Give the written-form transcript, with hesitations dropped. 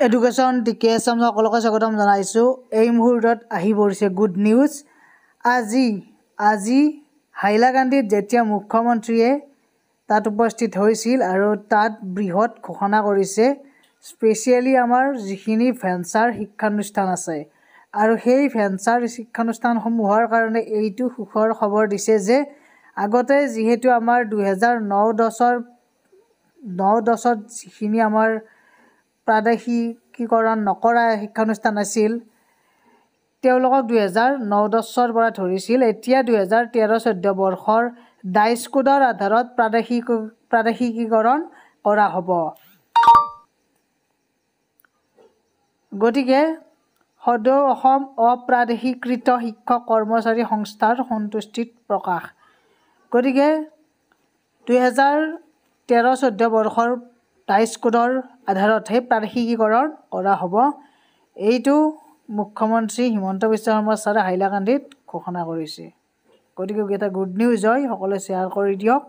Education টিকেছ আমি সকলোকে স্বাগতম জনাইছোঁ। এই মুহূৰ্তত আহি পৰিছে গুড নিউজ। আজি হাইলাকান্দিত যেতিয়া মুখ্যমন্ত্ৰীয়ে তাত উপস্থিত হৈছিল আৰু তাত বৃহৎ ঘোষণা কৰিছে স্পেচিয়েলি আমাৰ যিখিনি ভেঞ্চাৰ শিক্ষানুষ্ঠান আছে আৰু সেই ভেঞ্চাৰ শিক্ষানুষ্ঠানসমূহৰ কাৰণে এইটো সুখৰ খবৰ দিছে যে আগতে যিহেতু আমাৰ 2009-10ত যিখিনি আমাৰ প্ৰাদেশিকীকৰণ নকৰা শিক্ষানুষ্ঠান আছিল তেওঁলোকক 2009-10ৰ পৰা ধৰিছিল। এতিয়া 2013-14 বৰ্ষৰ ডাইচ কোডৰ আধাৰত প্ৰাদেশিকীকৰণ কৰা হ'ব। গতিকে সদৌ অসম অপ্ৰাদেশিকৃত শিক্ষক কৰ্মচাৰী সংস্থাৰ সন্তুষ্টিত প্ৰকাশ। গতিকে 2013-14 বৰ্ষৰ ডাইচ কোডৰ আধাৰতহে প্ৰাদেশিকীকৰণ কৰা হ'ব। এইটো মুখ্যমন্ত্ৰী হিমন্ত বিশ্ব শৰ্মা ছাৰে হাইলাকান্দিত ঘোষণা কৰিছে। গতিকে এটা গুড নিউজ হয়, সকলোৱে শ্বেয়াৰ কৰি দিয়ক।